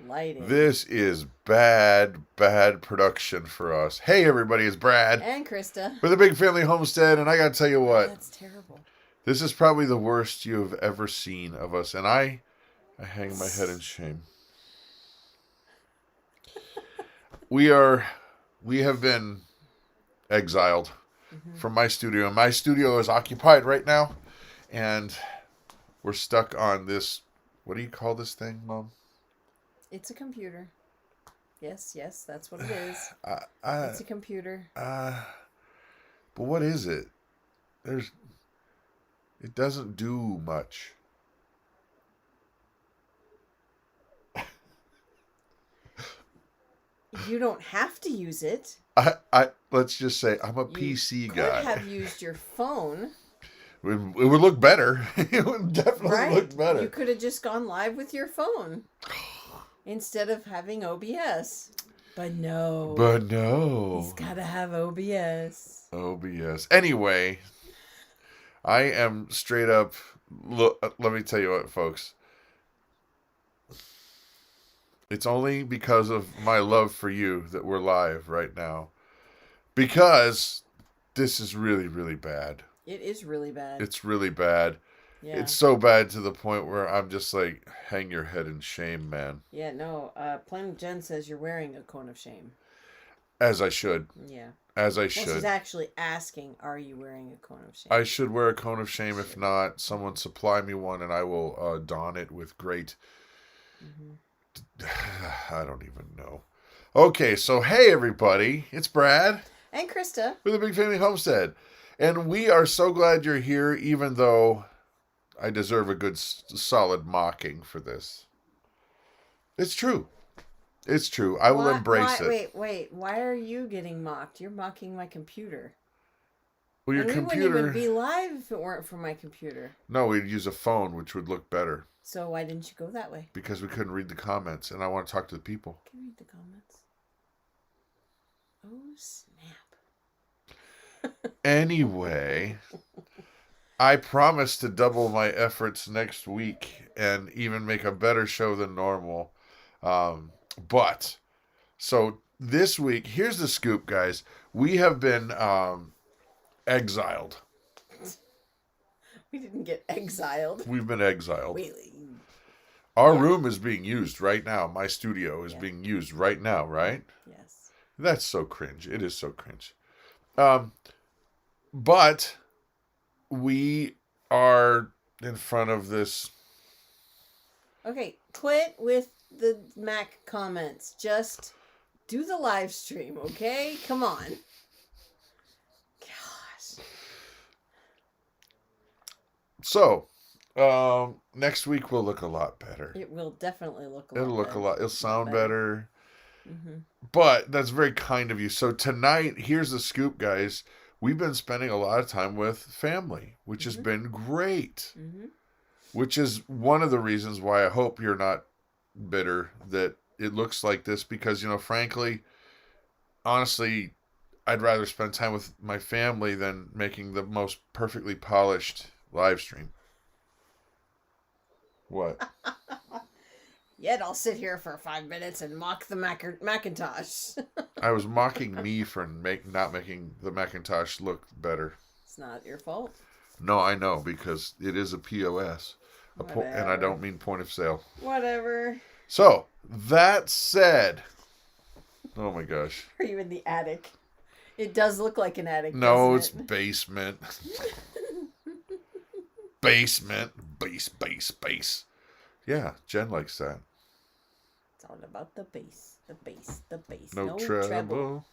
lighting. This is bad production for us. Hey, everybody, it's Brad. And Christa. With the Big Family Homestead, and I gotta tell you what. That's terrible. This is probably the worst you have ever seen of us, and I hang my head in shame. We have been exiled from my studio. My studio is occupied right now, and we're stuck on this. What do you call this thing, Mom? It's a computer. Yes, that's what it is. It's a computer. But what is it? It doesn't do much. You don't have to use it. Let's just say I'm a PC guy. You could have used your phone. It would look better. It would definitely look better. You could have just gone live with your phone instead of having OBS. But no. He's got to have OBS. Anyway, I am straight up. Look, let me tell you what, folks. It's only because of my love for you that we're live right now. Because this is really, really bad. It is really bad. It's really bad. Yeah. It's so bad to the point where I'm just like, hang your head in shame, man. Yeah, no. Plain Jen says you're wearing a cone of shame. As I should. Yeah. As I should. Well, she's actually asking, are you wearing a cone of shame? I should wear a cone of shame. If not, someone supply me one and I will don it with great... I don't even know. Okay, so hey everybody. It's Brad. And Christa. With the Big Family Homestead. And we are so glad you're here, even though I deserve a good, solid mocking for this. It's true. It's true. I will embrace it. Wait. Why are you getting mocked? You're mocking my computer. Well, your computer... We wouldn't even be live if it weren't for my computer. No, we'd use a phone, which would look better. So why didn't you go that way? Because we couldn't read the comments, and I want to talk to the people. I can read the comments. Oh, snap. Anyway, I promise to double my efforts next week and even make a better show than normal. So this week, here's the scoop, guys. We have been exiled. We didn't get exiled. We've been exiled. Really? Our room is being used right now. My studio is being used right now, right? Yes. That's so cringe. It is so cringe. But we are in front of this. Okay, quit with the Mac comments. Just do the live stream, okay? Come on. Gosh. So, next week will look a lot better. It will definitely look a lot better. It'll look a lot. It'll sound better. Mm-hmm. But that's very kind of you. So tonight, here's the scoop, guys. We've been spending a lot of time with family, which has been great. Which is one of the reasons why I hope you're not bitter that it looks like this. Because, frankly, honestly, I'd rather spend time with my family than making the most perfectly polished live stream. What? Yet I'll sit here for 5 minutes and mock the Macintosh. I was mocking me for not making the Macintosh look better. It's not your fault. No, I know, because it is a POS. And I don't mean point of sale. Whatever. So, that said... Oh my gosh. Are you in the attic? It does look like an attic, No, it's basement. Basement. Base. Yeah, Jen likes that. It's all about the bass. The bass. No treble.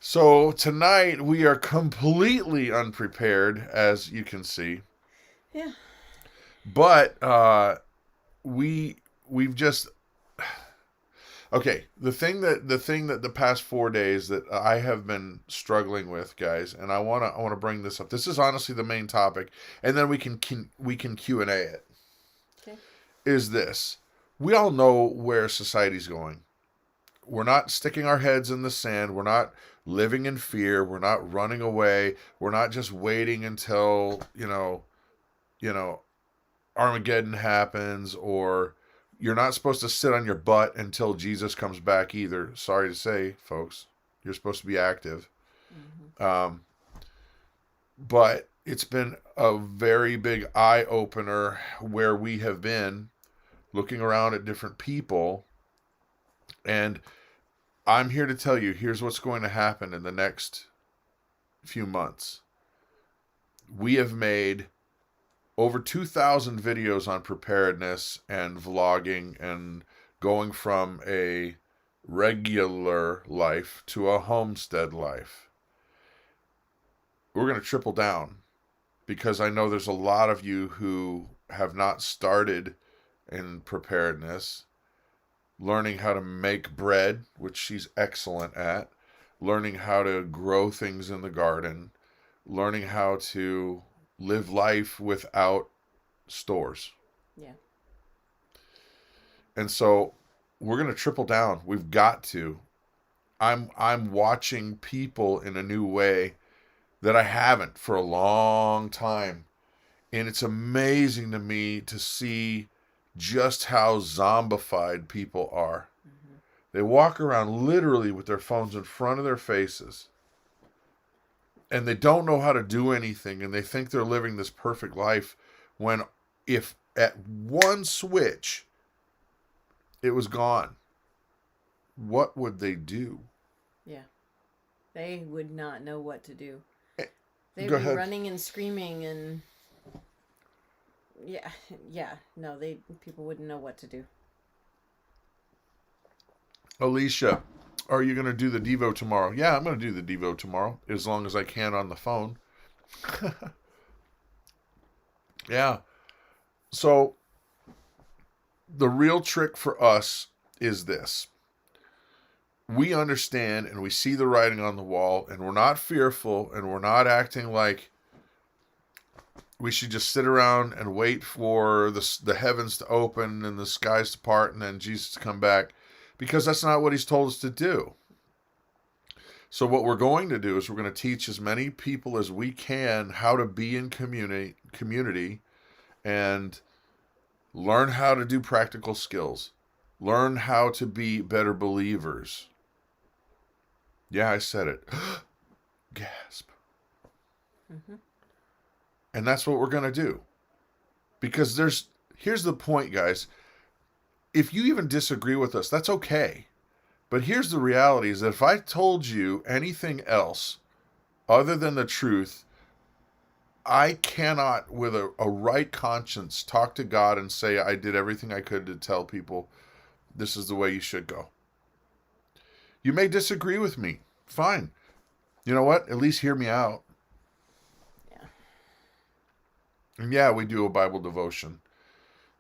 So tonight we are completely unprepared, as you can see. Yeah. But we've just okay. The thing that the past 4 days that I have been struggling with, guys, and I wanna bring this up. This is honestly the main topic, and then we can Q&A it. Okay. Is this. We all know where society's going. We're not sticking our heads in the sand. We're not living in fear. We're not running away. We're not just waiting until, Armageddon happens or You're not supposed to sit on your butt until Jesus comes back either. Sorry to say, folks. You're supposed to be active. Mm-hmm. But it's been a very big eye-opener where we have been looking around at different people. And I'm here to tell you, here's what's going to happen in the next few months. We have made over 2,000 videos on preparedness and vlogging and going from a regular life to a homestead life. We're going to triple down because I know there's a lot of you who have not started in preparedness, learning how to make bread, which she's excellent at, learning how to grow things in the garden, learning how to live life without stores. Yeah. And so we're going to triple down. We've got to. I'm watching people in a new way that I haven't for a long time. And it's amazing to me to see just how zombified people are. Mm-hmm. They walk around literally with their phones in front of their faces. And they don't know how to do anything, and they think they're living this perfect life when if at one switch it was gone, what would they do? Yeah. They would not know what to do. They'd Go be ahead. running and screaming and yeah. No, people wouldn't know what to do. Alicia, are you going to do the Devo tomorrow? Yeah, I'm going to do the Devo tomorrow, as long as I can on the phone. Yeah. So, the real trick for us is this. We understand and we see the writing on the wall, and we're not fearful, and we're not acting like we should just sit around and wait for the heavens to open and the skies to part and then Jesus to come back, because that's not what he's told us to do. So what we're going to do is we're going to teach as many people as we can how to be in community and learn how to do practical skills. Learn how to be better believers. Yeah, I said it. Gasp. Mm-hmm. And that's what we're going to do. Because here's the point, guys. If you even disagree with us, that's okay. But here's the reality is that if I told you anything else other than the truth, I cannot, with a right conscience, talk to God and say I did everything I could to tell people this is the way you should go. You may disagree with me. Fine. You know what? At least hear me out. Yeah. And yeah, we do a Bible devotion.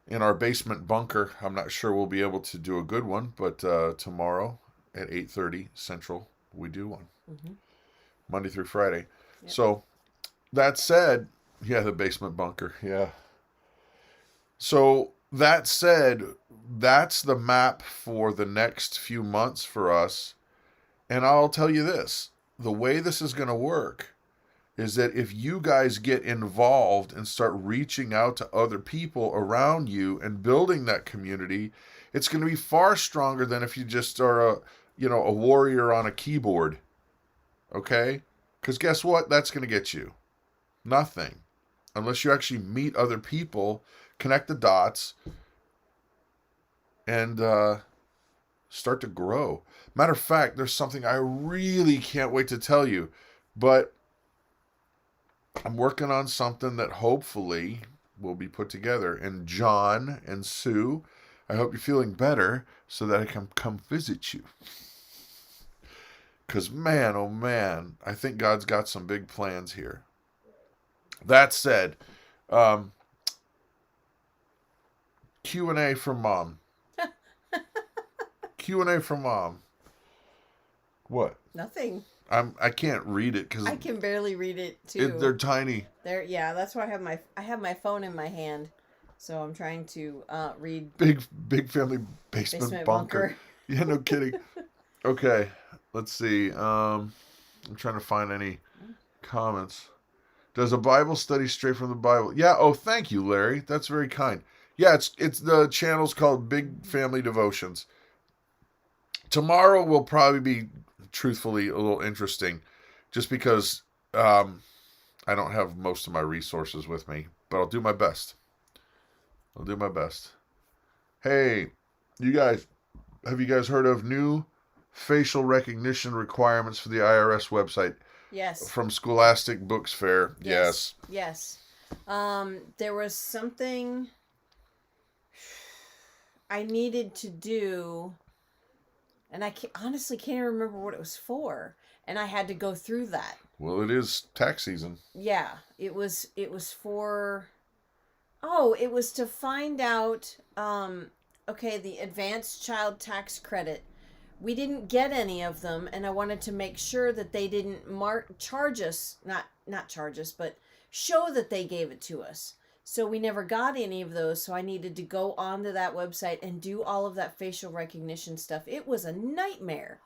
In our basement bunker, I'm not sure we'll be able to do a good one, but tomorrow at 8:30 Central, we do one. Mm-hmm. Monday through Friday. Yep. So, that said, yeah, the basement bunker, yeah. So, that said, that's the map for the next few months for us. And I'll tell you this, the way this is going to work is that if you guys get involved and start reaching out to other people around you and building that community, it's going to be far stronger than if you just are a warrior on a keyboard. Okay? Because guess what? That's going to get you nothing. Unless you actually meet other people, connect the dots, and start to grow. Matter of fact, there's something I really can't wait to tell you, but I'm working on something that hopefully will be put together. And John and Sue, I hope you're feeling better so that I can come visit you. Because man, oh man, I think God's got some big plans here. That said, Q&A from Mom. Q&A from Mom. What? Nothing. I can't read it because I can barely read it too. They're tiny. That's why I have my phone in my hand, so I'm trying to read. Big Family Basement Bunker. Yeah, no kidding. Okay, let's see. I'm trying to find any comments. Does a Bible study straight from the Bible? Yeah. Oh, thank you, Larry. That's very kind. Yeah, it's the channel's called Big Family Devotions. Tomorrow will probably be, truthfully, a little interesting, just because I don't have most of my resources with me, but I'll do my best. I'll do my best. Hey, have you guys heard of new facial recognition requirements for the IRS website? Yes. From Scholastic Books Fair. Yes. Yes. There was something I needed to do, and I honestly can't even remember what it was for, and I had to go through that. Well, it is tax season. Yeah, it was for, it was to find out, okay, the advanced child tax credit. We didn't get any of them, and I wanted to make sure that they didn't charge us, not charge us, but show that they gave it to us. So we never got any of those, so I needed to go onto that website and do all of that facial recognition stuff. It was a nightmare.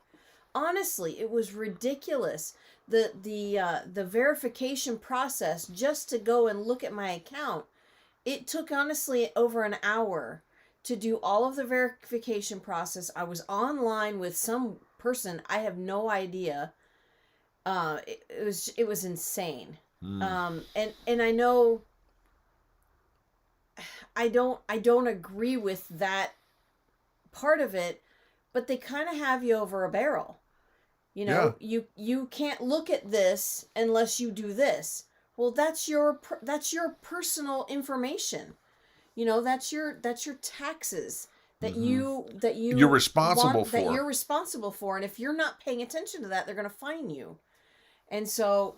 Honestly, it was ridiculous. The verification process just to go and look at my account, it took honestly over an hour to do all of the verification process. I was online with some person, I have no idea. It was insane. And I know I don't agree with that part of it, but they kind of have you over a barrel. You know, you can't look at this unless you do this. Well, that's your personal information. You know, that's your taxes that you're responsible for. That you're responsible for, and if you're not paying attention to that, they're going to fine you. And so,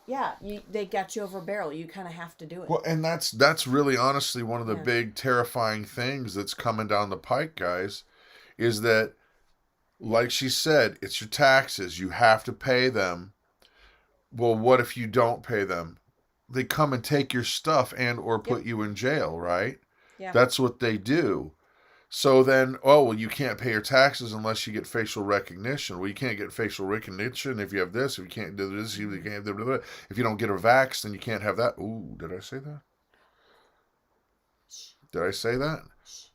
they got you over a barrel. You kind of have to do it. Well, and that's really honestly one of the big terrifying things that's coming down the pike, guys, is that, like she said, it's your taxes. You have to pay them. Well, what if you don't pay them? They come and take your stuff and or put you in jail, right? Yeah. That's what they do. So then, you can't pay your taxes unless you get facial recognition. Well, you can't get facial recognition if you have this. If you can't do this, you can't do that. If you don't get a vax, then you can't have that. Ooh, did I say that? Did I say that?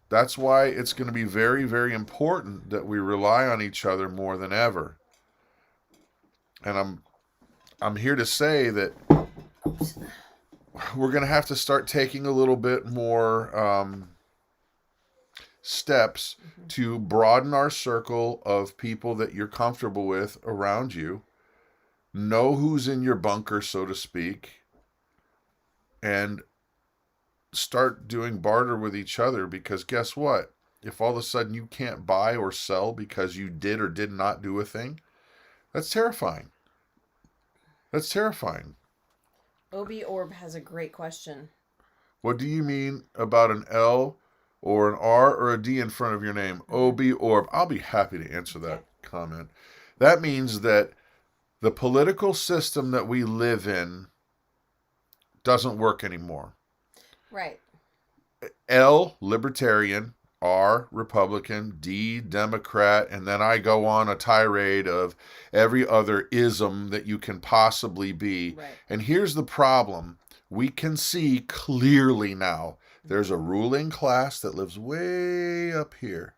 That's why it's going to be very, very important that we rely on each other more than ever. And I'm here to say that we're going to have to start taking a little bit more steps to broaden our circle of people that you're comfortable with around you. Know who's in your bunker, so to speak, and start doing barter with each other, because guess what? If all of a sudden you can't buy or sell because you did or did not do a thing, that's terrifying. That's terrifying. Obi Orb has a great question. What do you mean about an L or an R or a D in front of your name? Obi Orb. I'll be happy to answer that comment. That means that the political system that we live in doesn't work anymore. Right. L, libertarian. R, Republican. D, Democrat. And then I go on a tirade of every other ism that you can possibly be. Right. And here's the problem. We can see clearly now. There's a ruling class that lives way up here.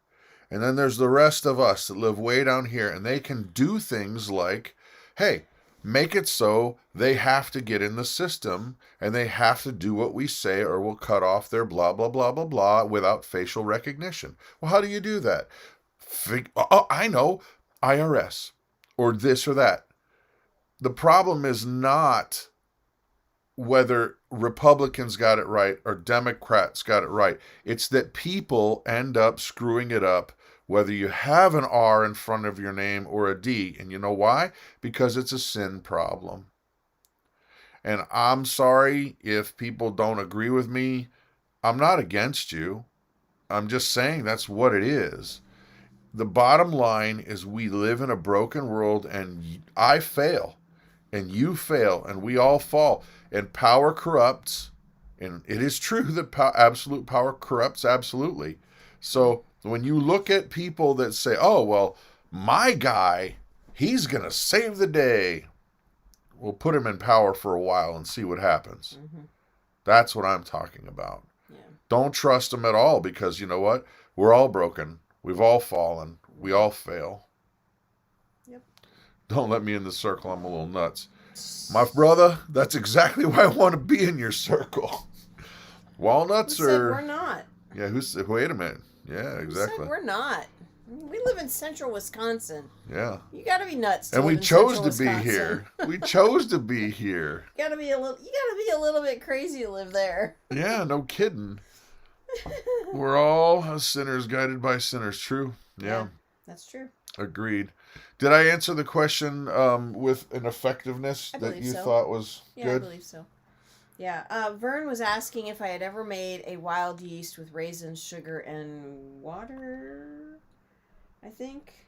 And then there's the rest of us that live way down here. And they can do things like, hey, make it so they have to get in the system and they have to do what we say or we'll cut off their blah, blah, blah, blah, blah without facial recognition. Well, how do you do that? I know, IRS or this or that. The problem is not whether Republicans got it right or Democrats got it right. It's that people end up screwing it up, whether you have an R in front of your name or a D. And you know why? Because it's a sin problem. And I'm sorry if people don't agree with me. I'm not against you. I'm just saying that's what it is. The bottom line is we live in a broken world, and I fail and you fail and we all fall, and power corrupts. And it is true that absolute power corrupts absolutely. So when you look at people that say, oh, well, my guy, he's going to save the day. We'll put him in power for a while and see what happens. Mm-hmm. That's what I'm talking about. Yeah. Don't trust them at all, because you know what? We're all broken. We've all fallen. We all fail. Yep. Don't let me in the circle. I'm a little nuts. My brother, that's exactly why I want to be in your circle. Walnuts Who said or... we're not? Yeah, wait a minute. Yeah, exactly. Who said we're not? We live in central Wisconsin. Yeah. You got to be nuts to And live we in chose central to be Wisconsin. here. We chose to be here. You got to be a little bit crazy to live there. Yeah, no kidding. We're all sinners guided by sinners. True. Yeah. That's true. Agreed. Did I answer the question with an effectiveness that you thought was good? Yeah, I believe so. Yeah. Vern was asking if I had ever made a wild yeast with raisins, sugar, and water, I think.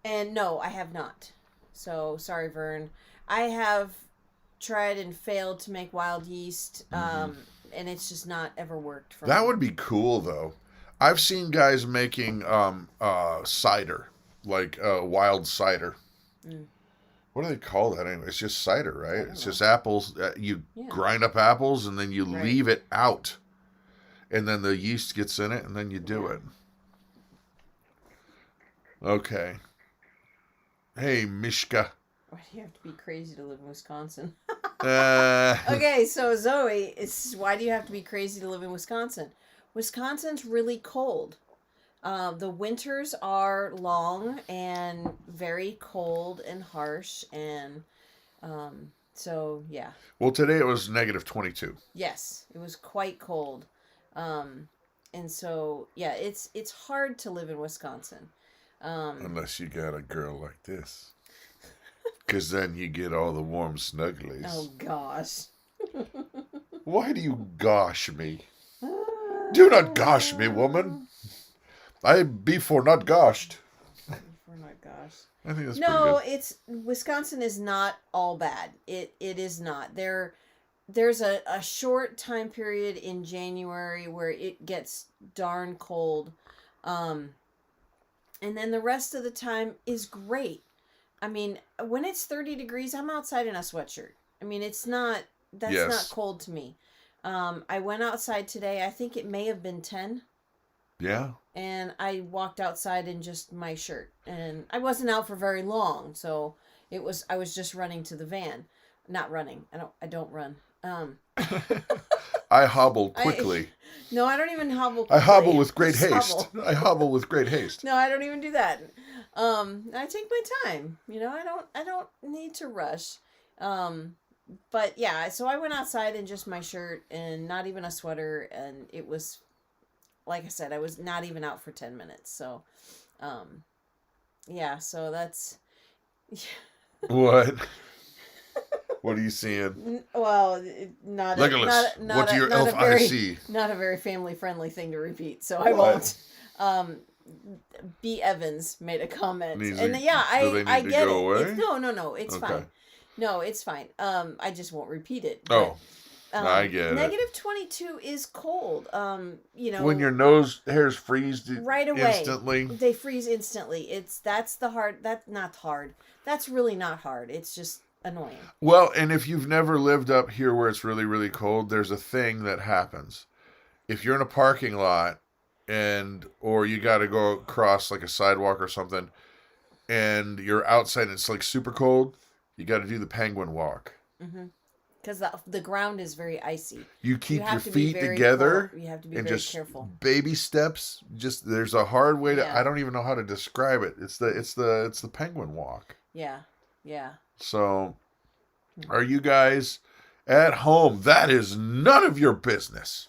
And no, I have not. So, sorry, Vern. I have tried and failed to make wild yeast, and it's just not ever worked for me. That would be cool, though. I've seen guys making cider, like wild cider. What do they call that anyway? It's just cider, right? It's just apples. You grind up apples and then you leave it out. And then the yeast gets in it and then you do it. Okay. Hey, Mishka. Why do you have to be crazy to live in Wisconsin? Okay, so Zoe, why do you have to be crazy to live in Wisconsin? Wisconsin's really cold. The winters are long and very cold and harsh, and so yeah. Well, today it was negative 22. Yes, it was quite cold, and so yeah, it's hard to live in Wisconsin. Unless you got a girl like this, because then you get all the warm snugglies. Oh gosh. Why do you gosh me? Do not gosh me, woman. I be for not goshed. For not gosh. I think that's no, pretty good. Wisconsin is not all bad. It is not. There's a short time period in January where it gets darn cold. And then the rest of the time is great. I mean, when it's 30 degrees, I'm outside in a sweatshirt. I mean, that's not cold to me. I went outside today. I think it may have been 10. Yeah. And I walked outside in just my shirt. And I wasn't out for very long, so I was just running to the van. Not running. I don't run. I hobble quickly. No, I don't even hobble quickly. I hobble with great haste. I hobble with great haste. No, I don't even do that. I take my time. You know, I don't need to rush. But yeah, so I went outside in just my shirt and not even a sweater, and it was, like I said, I was not even out for 10 minutes. So, yeah, so that's... What? What are you seeing? Well, not Legolas, what do your elf eyes see? Not a very family-friendly thing to repeat, so I won't. B. Evans made a comment. I get it. Away? No, it's fine. No, it's fine. I just won't repeat it. But, I get it. -22 is cold. You know, when your nose hairs freeze right away, instantly. They freeze instantly. That's not hard. That's really not hard. It's just annoying. Well, and if you've never lived up here where it's really, really cold, there's a thing that happens. If you're in a parking lot or you got to go across like a sidewalk or something, and you're outside and it's like super cold, you got to do the penguin walk. Mm-hmm. Because the ground is very icy. You keep your feet together. You have to be and very just careful. Baby steps. Just there's a hard way to. I don't even know how to describe it. It's the penguin walk. Yeah. So, are you guys at home? That is none of your business.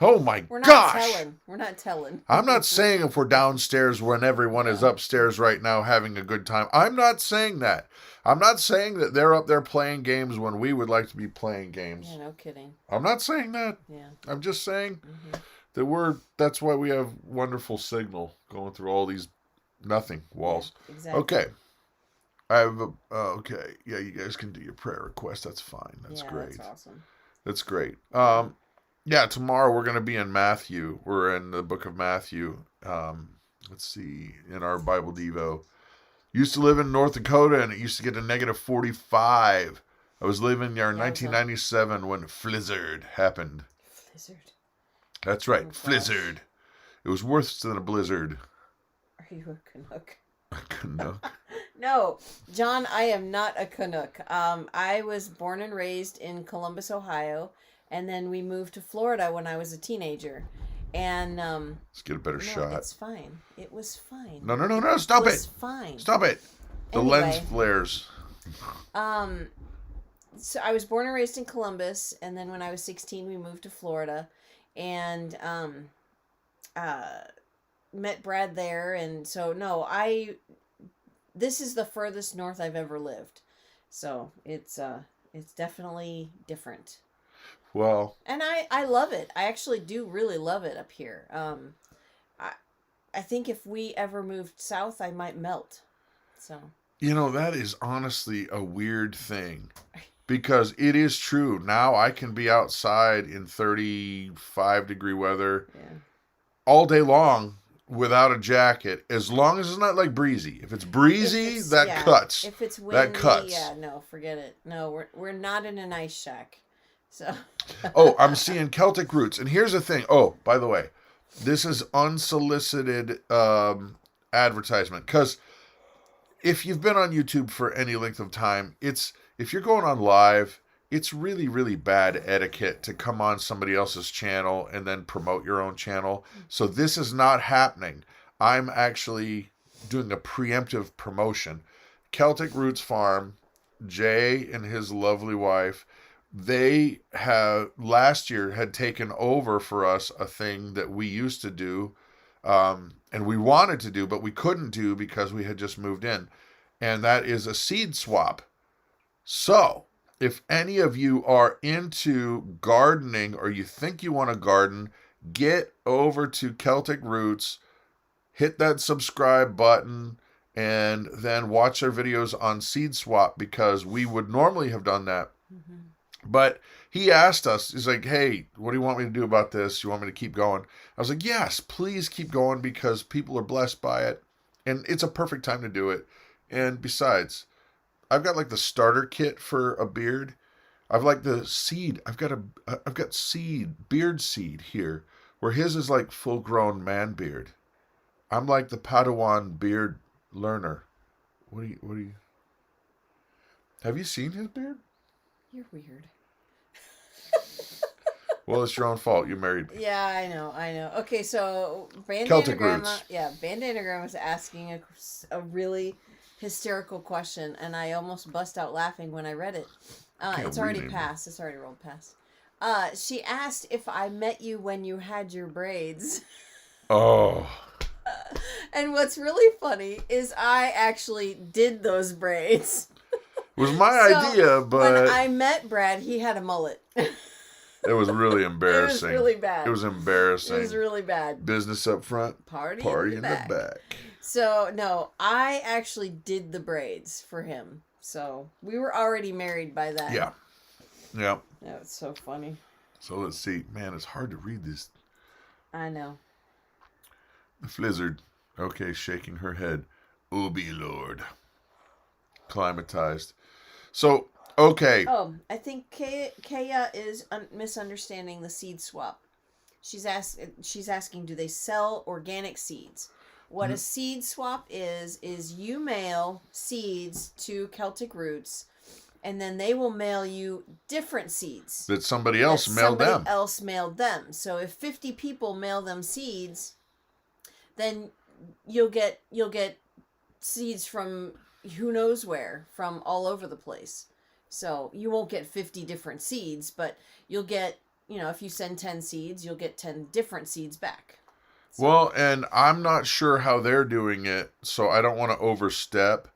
Oh my gosh! We're not telling. I'm not saying if we're downstairs when everyone is upstairs right now having a good time. I'm not saying that. I'm not saying that they're up there playing games when we would like to be playing games. Yeah, no kidding. I'm not saying that. Yeah. I'm just saying that that's why we have wonderful signal going through all these nothing walls. Yeah, exactly. Okay. I have okay. Yeah, you guys can do your prayer request. That's fine. That's great. That's awesome. That's great. Yeah, tomorrow we're going to be in Matthew. We're in the book of Matthew. Let's see, in our Bible Devo. Used to live in North Dakota, and it used to get to -45. I was living there in 1997 when Flizzard happened. Blizzard. That's right, Oh, gosh. Flizzard. It was worse than a blizzard. Are you a Canuck? A Canuck? No, John, I am not a Canuck. I was born and raised in Columbus, Ohio, and then we moved to Florida when I was a teenager. And let's get a better shot. It's fine. It was fine. No! Stop it! It was fine. Stop it! The Anyway, lens flares. So I was born and raised in Columbus, and then when I was 16, we moved to Florida, and met Brad there. And so this is the furthest north I've ever lived, so it's definitely different. Well, and I love it. I actually do really love it up here. I think if we ever moved south, I might melt. So that is honestly a weird thing. Because it is true. Now I can be outside in 35-degree weather all day long without a jacket, as long as it's not like breezy. If it's breezy, that cuts. If it's windy, that cuts. No, forget it. No, we're not in an ice shack. So. Oh, I'm seeing Celtic roots. And here's the thing. Oh, by the way, this is unsolicited advertisement. Because if you've been on YouTube for any length of time, if you're going on live, it's really, really bad etiquette to come on somebody else's channel and then promote your own channel. So this is not happening. I'm actually doing a preemptive promotion. Celtic Roots Farm, Jay and his lovely wife, they have last year had taken over for us a thing that we used to do, and we wanted to do, but we couldn't do because we had just moved in. And that is a seed swap. So, if any of you are into gardening or you think you want to garden, get over to Celtic Roots, hit that subscribe button, and then watch their videos on seed swap, because we would normally have done that. Mm-hmm. But he asked us, he's like, hey, what do you want me to do about this? You want me to keep going? I was like, yes, please keep going, because people are blessed by it. And it's a perfect time to do it. And besides, I've got like the starter kit for a beard. I've like the seed. I've got beard seed here, where his is like full grown man beard. I'm like the Padawan beard learner. What do you? Have you seen his beard? You're weird. Well, it's your own fault. You married me. Yeah, I know. Okay, so Celtic Roots. Bandana Grandma was asking a really hysterical question, and I almost bust out laughing when I read it. It's already passed. It's already rolled past. She asked if I met you when you had your braids. Oh. And what's really funny is I actually did those braids. It was my idea, but when I met Brad, he had a mullet. It was really embarrassing. It was really bad. It was embarrassing. It was really bad. Business up front, party in the back. So, no, I actually did the braids for him. So, we were already married by then. Yeah. Yeah. That was so funny. So, let's see. Man, it's hard to read this. I know. The Flizzard. Okay, shaking her head. Oh, be Lord. Climatized. So, okay. Oh, I think Kaya is misunderstanding the seed swap. She's asking, do they sell organic seeds? What a seed swap is you mail seeds to Celtic Roots, and then they will mail you different seeds that somebody else mailed them. Somebody else mailed them. So if 50 people mail them seeds, then you'll get seeds from who knows where, from all over the place. So you won't get 50 different seeds, but you'll get, if you send 10 seeds, you'll get 10 different seeds back. So. Well, and I'm not sure how they're doing it, so I don't want to overstep.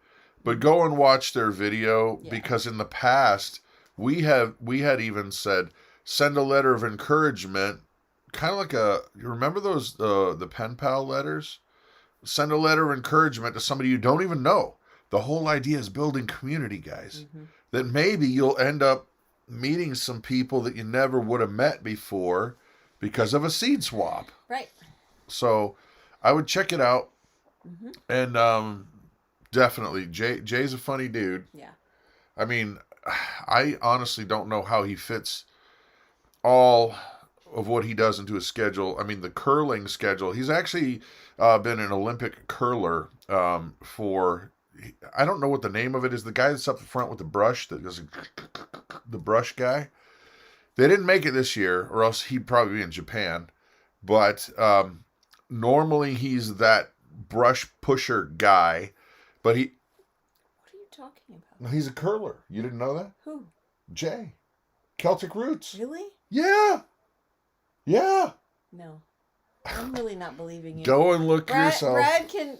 But go and watch their video, because in the past we had even said, send a letter of encouragement, kind of like you remember those the pen pal letters? Send a letter of encouragement to somebody you don't even know. The whole idea is building community, guys. Mm-hmm. That maybe you'll end up meeting some people that you never would have met before because of a seed swap. Right. So I would check it out. Mm-hmm. And definitely, Jay's a funny dude. Yeah. I mean, I honestly don't know how he fits all of what he does into his schedule. I mean, the curling schedule. He's actually been an Olympic curler for, I don't know what the name of it is. The guy that's up front with the brush, that goes, the brush guy. They didn't make it this year, or else he'd probably be in Japan. But normally he's that brush pusher guy. But What are you talking about? he's a curler. You didn't know that? Who? Jay. Celtic Roots. Really? Yeah. Yeah. No. I'm really not believing you. Go and look yourself. Brad can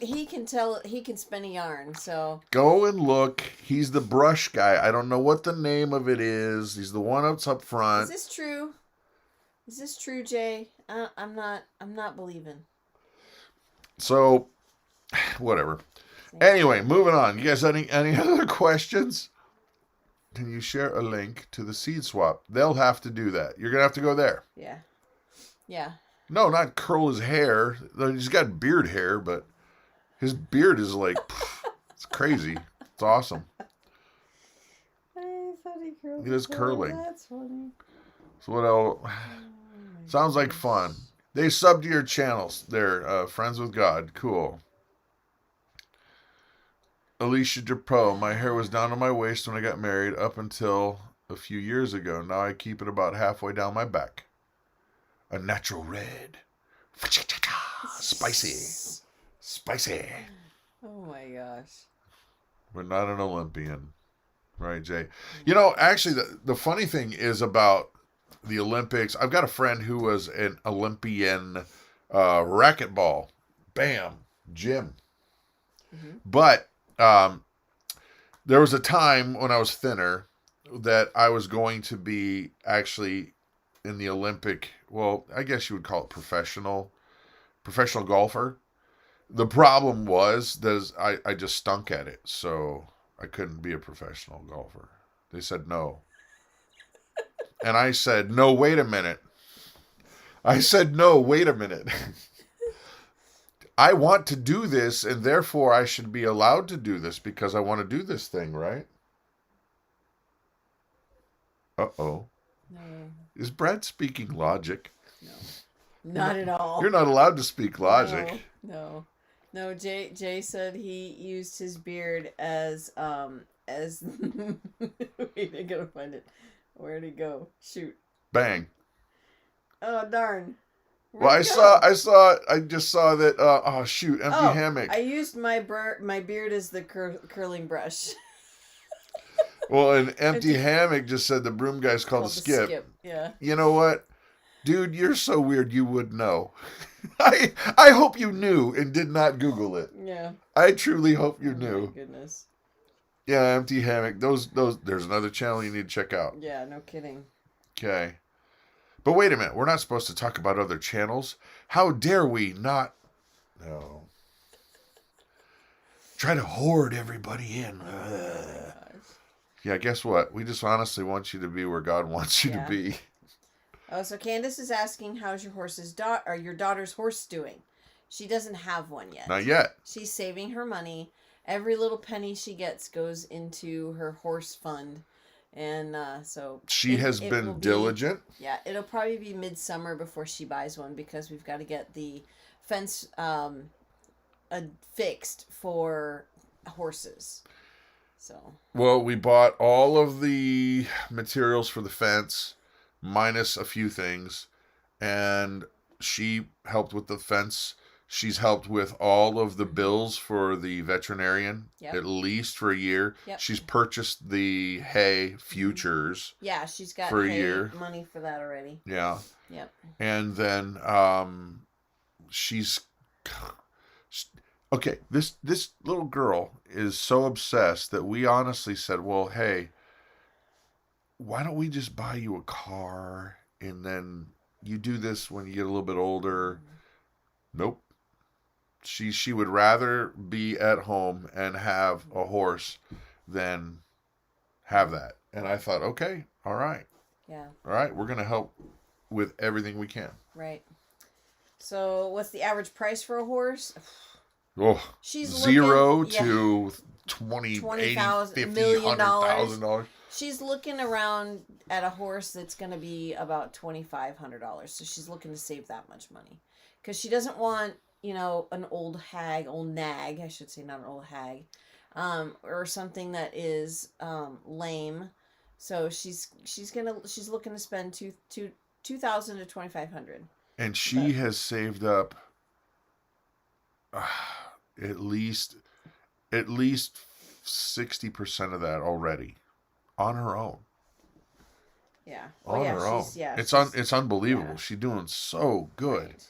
spin a yarn, so. Go and look. He's the brush guy. I don't know what the name of it is. He's the one up front. Is this true? Is this true, Jay? I'm not believing. So, whatever. Anyway, moving on. You guys any other questions? Can you share a link to the seed swap? They'll have to do that. You're going to have to go there. Yeah. Yeah. No, not curl his hair. He's got beard hair, but his beard is like, it's crazy. It's awesome. I thought he curled. It is curling. That's funny. So what else? Sounds like fun. They sub to your channels. They're friends with God. Cool. Alicia DePro. My hair was down to my waist when I got married up until a few years ago. Now I keep it about halfway down my back. A natural red. Spicy. Spicy. Oh my gosh. We're not an Olympian. Right, Jay? You know, actually, the funny thing is about the Olympics. I've got a friend who was an Olympian racquetball. Bam. Gym. Mm-hmm. But there was a time when I was thinner that I was going to be actually in the Olympic, well, I guess you would call it professional golfer. The problem was that I just stunk at it, so I couldn't be a professional golfer. They said no. And I said, no, wait a minute. I said, no, wait a minute. I want to do this, and therefore I should be allowed to do this because I want to do this thing, right? Uh-oh. No. Is Brad speaking logic? No. Not at all. You're not allowed to speak logic. No. Jay said he used his beard as wait, I gotta find it. Where'd it go? Shoot. Bang. Oh darn. Well, I just saw that. Oh shoot, empty hammock. I used my beard as the curling brush. Well, an empty hammock just said the broom guy's called a skip. Yeah. You know what, dude? You're so weird. You would know. I hope you knew and did not Google it. Yeah. I truly hope you knew. Oh my goodness. Yeah, empty hammock. Those. There's another channel you need to check out. Yeah, no kidding. Okay. But wait a minute. We're not supposed to talk about other channels. How dare we not? No. Try to hoard everybody in. Yeah, guess what? We just honestly want you to be where God wants you to be. Oh, so Candace is asking, how's your daughter's horse doing? She doesn't have one yet. Not yet. She's saving her money. Every little penny she gets goes into her horse fund. And so... She has been diligent. Yeah, it'll probably be midsummer before she buys one because we've got to get the fence fixed for horses. So. Well, we bought all of the materials for the fence, minus a few things, and she helped with the fence. She's helped with all of the bills for the veterinarian, at least for a year. Yep. She's purchased the hay futures. Yeah, she's got for a year. Money for that already. Yeah. Yep. And then she's... Okay, this little girl is so obsessed that we honestly said, well, hey, why don't we just buy you a car and then you do this when you get a little bit older? Nope. She would rather be at home and have a horse than have that. And I thought, okay, all right. Yeah. All right, we're going to help with everything we can. Right. So what's the average price for a horse? Oh, she's $0 to $20,000, $50,000, $100,000. She's looking around at a horse that's going to be about $2,500. So she's looking to save that much money. Because she doesn't want, an old nag, I should say, not an old hag, or something that is lame. So she's looking to spend $2,000 to $2,500. And she has saved up at least 60% of that already on her own. Yeah. On her own. Yeah, it's unbelievable. Yeah. She's doing so good. Right.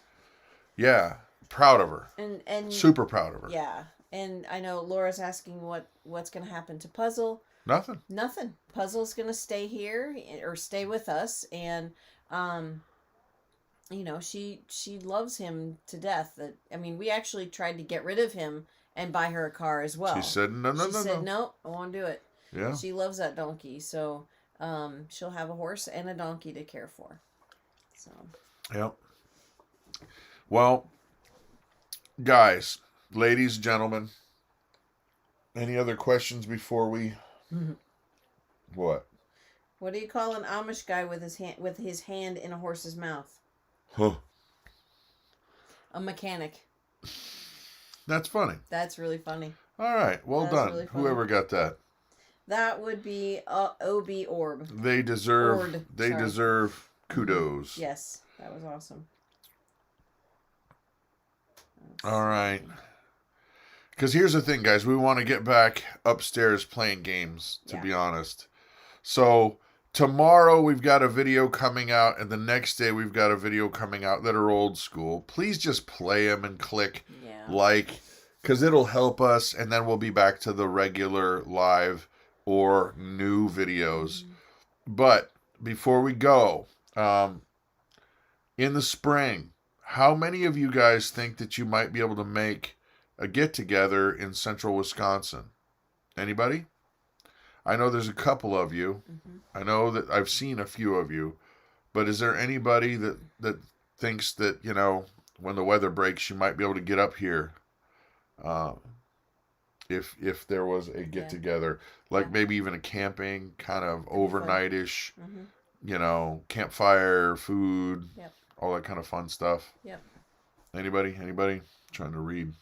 Yeah. Proud of her. And super proud of her. Yeah. And I know Laura's asking what's going to happen to Puzzle. Nothing. Puzzle's going to stay here or stay with us, and she loves him to death. We actually tried to get rid of him and buy her a car as well. She said no. She said no, I won't do it. Yeah. She loves that donkey, so she'll have a horse and a donkey to care for. So. Yep. Well, guys, ladies, gentlemen, any other questions before we? Mm-hmm. What? What do you call an Amish guy with his hand in a horse's mouth? Huh. A mechanic. That's funny. That's really funny. All right. Well done. Really whoever got that. That would be OB Orb. They deserve deserve kudos. Yes. That was awesome. All right. Because here's the thing, guys. We want to get back upstairs playing games, to be honest. So tomorrow we've got a video coming out, and the next day we've got a video coming out that are old school. Please just play them and click like, because it'll help us, and then we'll be back to the regular live or new videos. Mm-hmm. But before we go, in the spring, how many of you guys think that you might be able to make a get-together in central Wisconsin? Anybody? I know there's a couple of you. Mm-hmm. I know that I've seen a few of you. But is there anybody that thinks that, when the weather breaks, you might be able to get up here if there was a get-together? Like maybe even a camping, kind of overnight-ish, campfire, food, all that kind of fun stuff. Yep. Anybody? Trying to read.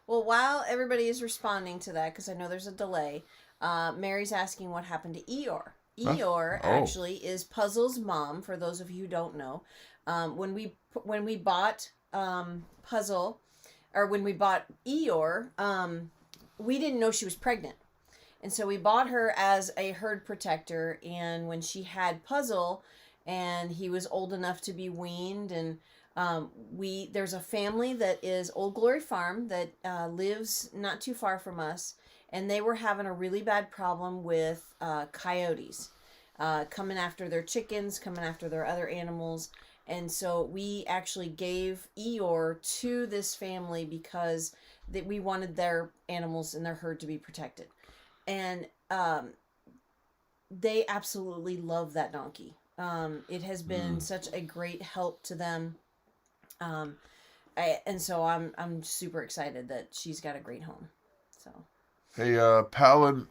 Well, while everybody is responding to that, because I know there's a delay, Mary's asking what happened to Eeyore. Eeyore actually is Puzzle's mom. For those of you who don't know, when we bought Puzzle, or when we bought Eeyore, we didn't know she was pregnant, and so we bought her as a herd protector. And when she had Puzzle, and he was old enough to be weaned, and there's a family that is Old Glory Farm that lives not too far from us, and they were having a really bad problem with coyotes coming after their chickens, coming after their other animals. And so we actually gave Eeyore to this family because we wanted their animals and their herd to be protected. And they absolutely love that donkey. It has been such a great help to them. And so I'm super excited that she's got a great home. So. Hey, Paladin,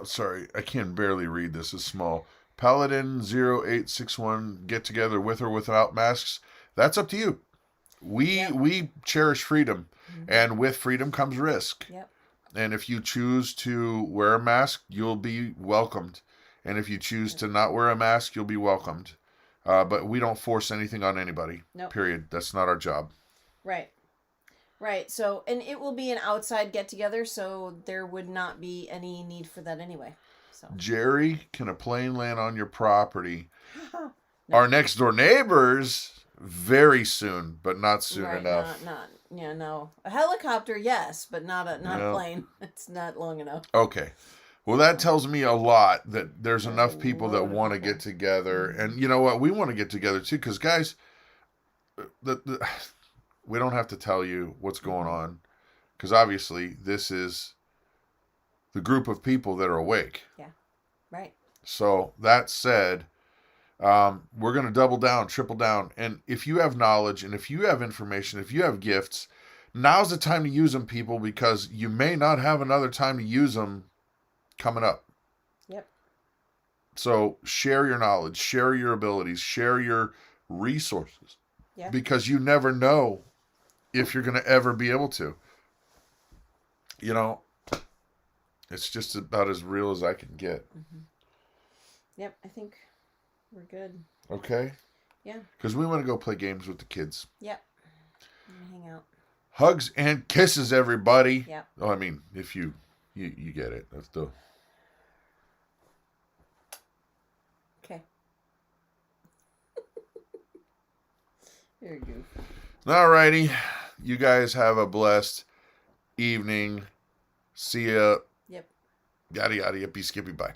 sorry, I can barely read this. It's small. Paladin 0861, get together with or without masks. That's up to you. We cherish freedom, and with freedom comes risk. Yep. And if you choose to wear a mask, you'll be welcomed. And if you choose to not wear a mask, you'll be welcomed. But we don't force anything on anybody. Nope. Period. That's not our job. Right. So, and it will be an outside get-together, so there would not be any need for that anyway. So. Jerry, can a plane land on your property? No. Our next door neighbors, very soon, but not soon enough. No. A helicopter, yes, but not a plane. It's not long enough. Okay. Well, that tells me a lot that there's enough people that want to get together. And you know what? We want to get together too, because guys, we don't have to tell you what's going on, because obviously this is the group of people that are awake. Yeah, right. So that said, we're going to double down, triple down. And if you have knowledge, and if you have information, if you have gifts, now's the time to use them, people, because you may not have another time to use them coming up. Yep. So share your knowledge, share your abilities, share your resources. Yeah. Because you never know if you're going to ever be able to. You know, it's just about as real as I can get. Mm-hmm. Yep, I think we're good. Okay? Yeah. Because we want to go play games with the kids. Yep. I'm going to hang out. Hugs and kisses, everybody. Yep. Oh, I mean, if you get it. That's the... Okay. Very good. Alrighty. You guys have a blessed evening. See ya. Yep. Yada, yada, yippee, skippy, bye.